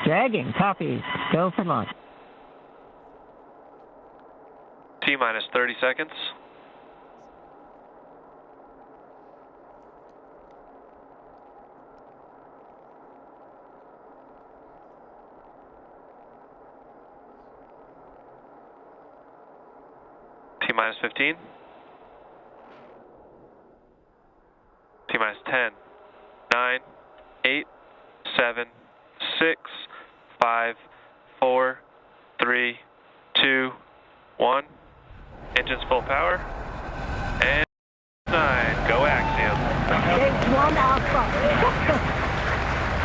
Dragon, copy. Go for launch. T-minus 30 seconds. T-minus 15. T-minus 10, 9, 8, 7, 6, 5, 4, 3, 2, 1. Engines full power. And 9, go Axiom. Stage 1 Alpha.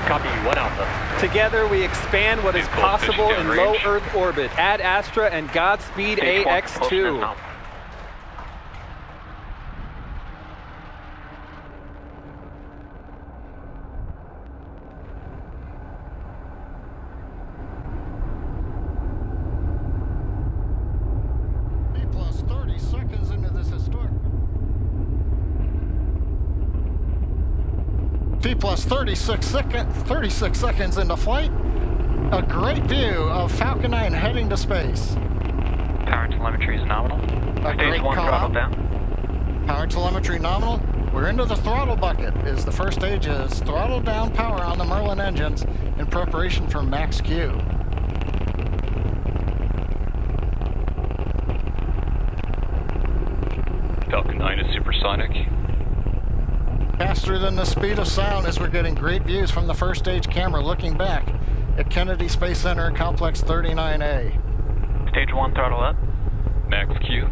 Copy 1 Alpha. Together we expand what is possible in low Earth orbit. Ad Astra and Godspeed AX2. T plus 36 seconds into flight. A great view of Falcon 9 heading to space. Power telemetry is nominal. Stage 1 throttle down. Power telemetry nominal. We're into the throttle bucket. The first stage is throttle down power on the Merlin engines in preparation for max Q. Falcon 9 is supersonic. Faster than the speed of sound as we're getting great views from the first stage camera looking back at Kennedy Space Center Complex 39A. Stage 1 throttle up. Max Q.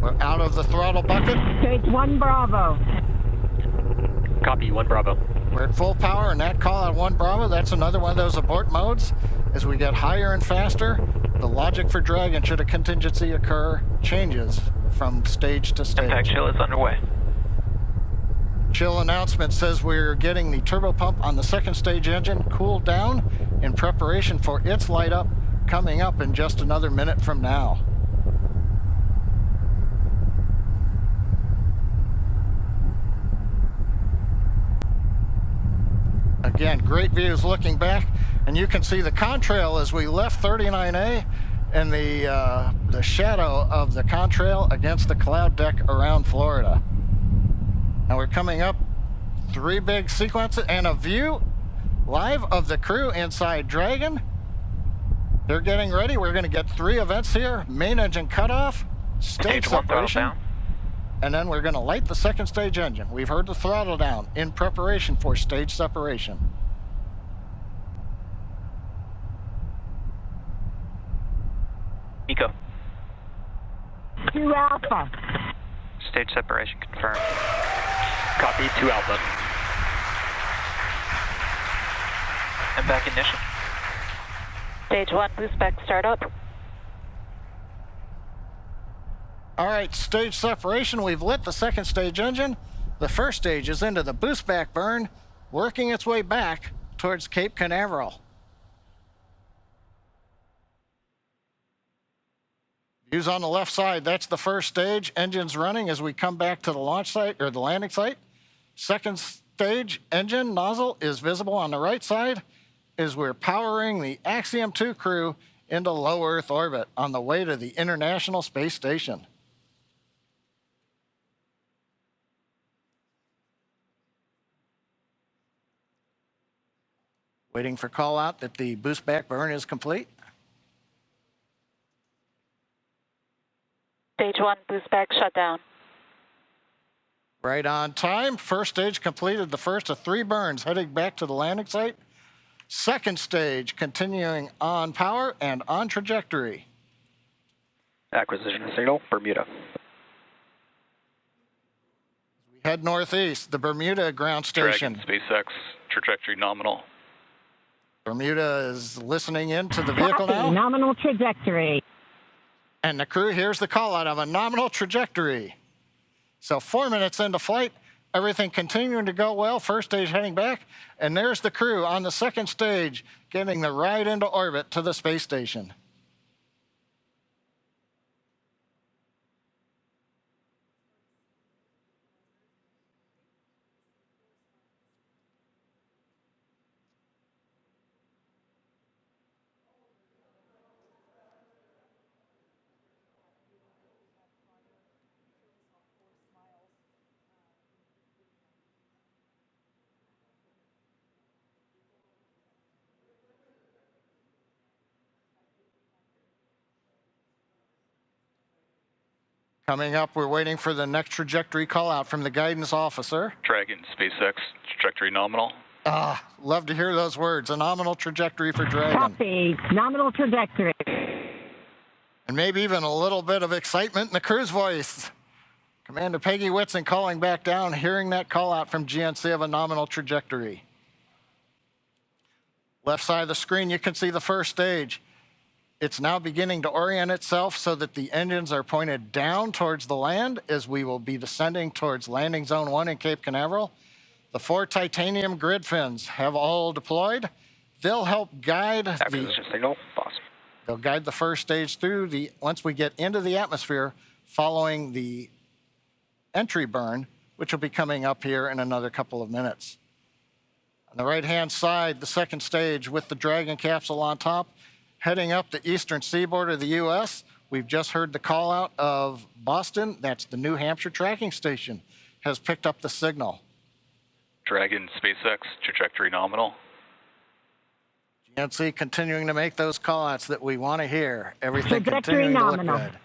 We're out of the throttle bucket. Stage 1 Bravo. Copy 1 Bravo. We're at full power and that call out 1 Bravo, that's another one of those abort modes. As we get higher and faster, the logic for Dragon should a contingency occur changes from stage to stage. Impact chill is underway. Chill announcement says we're getting the turbopump on the second stage engine cooled down in preparation for its light up coming up in just another minute from now. Again, great views looking back, and you can see the contrail as we left 39A and the shadow of the contrail against the cloud deck around Florida. And we're coming up 3 big sequences and a view live of the crew inside Dragon. They're getting ready. We're going to get 3 events here. Main engine cutoff, stage separation, and then we're going to light the second stage engine. We've heard the throttle down in preparation for stage separation. Eco. 2 Alpha. Stage separation confirmed. Copy 2 Alpha. And back ignition. Stage 1 boost back startup. All right, stage separation. We've lit the second stage engine. The first stage is into the boost back burn, working its way back towards Cape Canaveral. Views on the left side, that's the first stage. Engines running as we come back to the launch site or the landing site. Second stage engine nozzle is visible on the right side as we're powering the Axiom 2 crew into low Earth orbit on the way to the International Space Station. Waiting for call out that the boost back burn is complete. Stage 1 boost back shutdown. Right on time. First stage completed the first of 3 burns heading back to the landing site. Second stage continuing on power and on trajectory. Acquisition signal, Bermuda. We head northeast, the Bermuda ground station. Dragon, SpaceX, trajectory nominal. Bermuda is listening in to the vehicle now. Nominal trajectory. And the crew hears the call out of a nominal trajectory. So 4 minutes into flight, everything continuing to go well, first stage heading back, and there's the crew on the second stage getting the ride into orbit to the space station. Coming up, we're waiting for the next trajectory call out from the guidance officer. Dragon, SpaceX, trajectory nominal. Love to hear those words. A nominal trajectory for Dragon. Copy. Nominal trajectory. And maybe even a little bit of excitement in the crew's voice. Commander Peggy Whitson calling back down, hearing that call out from GNC of a nominal trajectory. Left side of the screen, you can see the first stage. It's now beginning to orient itself so that the engines are pointed down towards the land as we will be descending towards landing zone 1 in Cape Canaveral. The 4 titanium grid fins have all deployed. They'll help guide Acquisition signal, boss. They'll guide the first stage through once we get into the atmosphere following the entry burn, which will be coming up here in another couple of minutes. On the right-hand side, the second stage with the Dragon capsule on top, heading up the eastern seaboard of the U.S. We've just heard the call out of Boston. That's the New Hampshire tracking station, has picked up the signal. Dragon, SpaceX, trajectory nominal. GNC continuing to make those call outs that we want to hear. Everything Trajectory continuing to look nominal. good.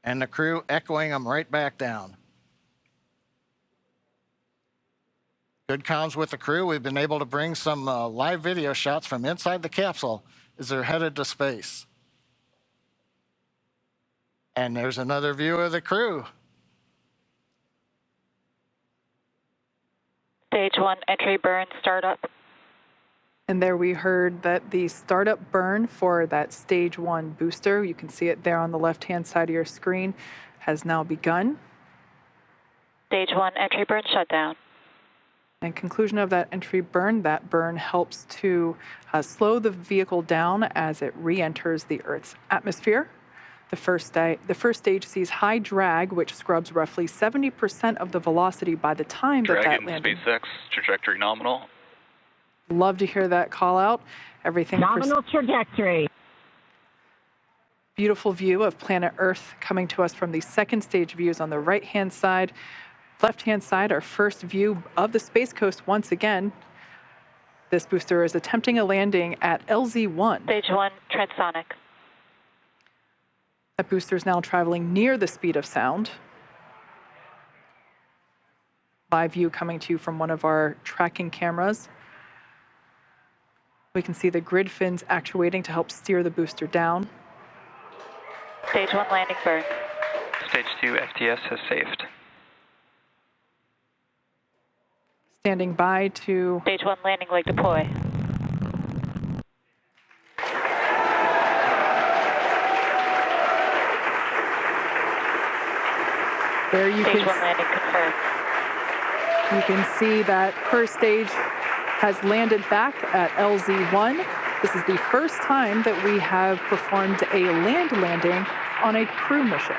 And the crew echoing them right back down. Good comms with the crew. We've been able to bring some live video shots from inside the capsule as they're headed to space. And there's another view of the crew. Stage 1 entry burn startup. And there we heard that the startup burn for that stage 1 booster, you can see it there on the left-hand side of your screen, has now begun. Stage 1 entry burn shutdown. And conclusion of that entry burn, that burn helps to slow the vehicle down as it re-enters the Earth's atmosphere. The first stage sees high drag, which scrubs roughly 70% of the velocity by the time that landing. SpaceX, trajectory nominal. Love to hear that call out. Everything. Nominal trajectory. Beautiful view of planet Earth coming to us from the second stage views on the right-hand side. Left-hand side, our first view of the Space Coast once again. This booster is attempting a landing at LZ-1. Stage 1 transonic. That booster is now traveling near the speed of sound. Live view coming to you from one of our tracking cameras. We can see the grid fins actuating to help steer the booster down. Stage 1 landing burn. Stage 2 FTS has saved. Standing by to... Stage 1 landing leg deploy. There you Stage 1 landing confirmed. You can see that first stage has landed back at LZ-1. This is the first time that we have performed a land landing on a crew mission.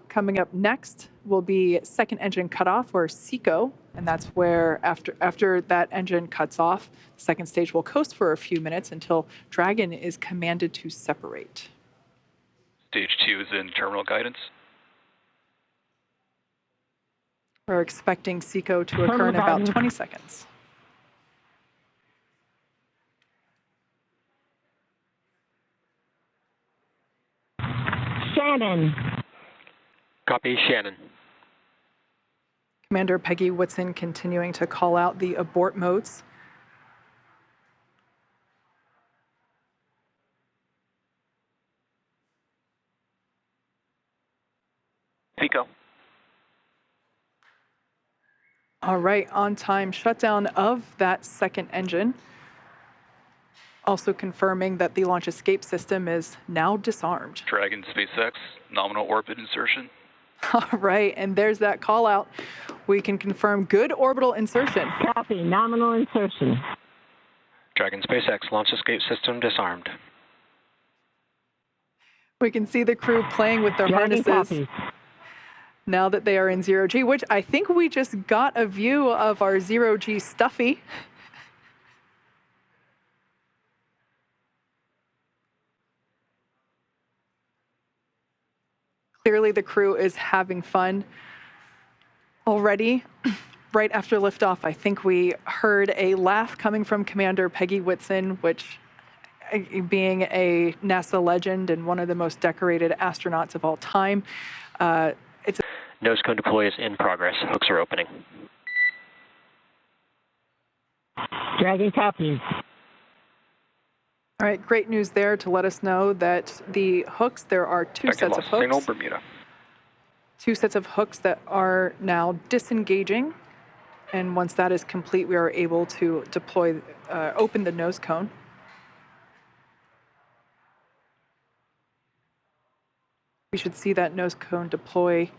Coming up next will be second engine cutoff, or SECO, and that's where after that engine cuts off, the second stage will coast for a few minutes until Dragon is commanded to separate. Stage 2 is in terminal guidance. We're expecting SECO to occur in about 20 seconds. Shannon. Copy, Shannon. Commander Peggy Whitson continuing to call out the abort modes. SECO. All right, on time shutdown of that second engine. Also confirming that the launch escape system is now disarmed. Dragon, SpaceX, nominal orbit insertion. All right, and there's that call out. We can confirm good orbital insertion. Copy. Nominal insertion. Dragon, SpaceX, launch escape system disarmed. We can see the crew playing with their Dragon harnesses. copy. Now that they are in zero-G, which I think we just got a view of our zero-G Stuffy. Clearly the crew is having fun already. Right after liftoff, I think we heard a laugh coming from Commander Peggy Whitson, which being a NASA legend and one of the most decorated astronauts of all time. Nose cone deploy is in progress. Hooks are opening. Dragon copies. All right, great news there to let us know that the hooks, there are two sets of hooks. Signal Bermuda. Two sets of hooks that are now disengaging. And once that is complete, we are able to deploy, open the nose cone. We should see that nose cone deploy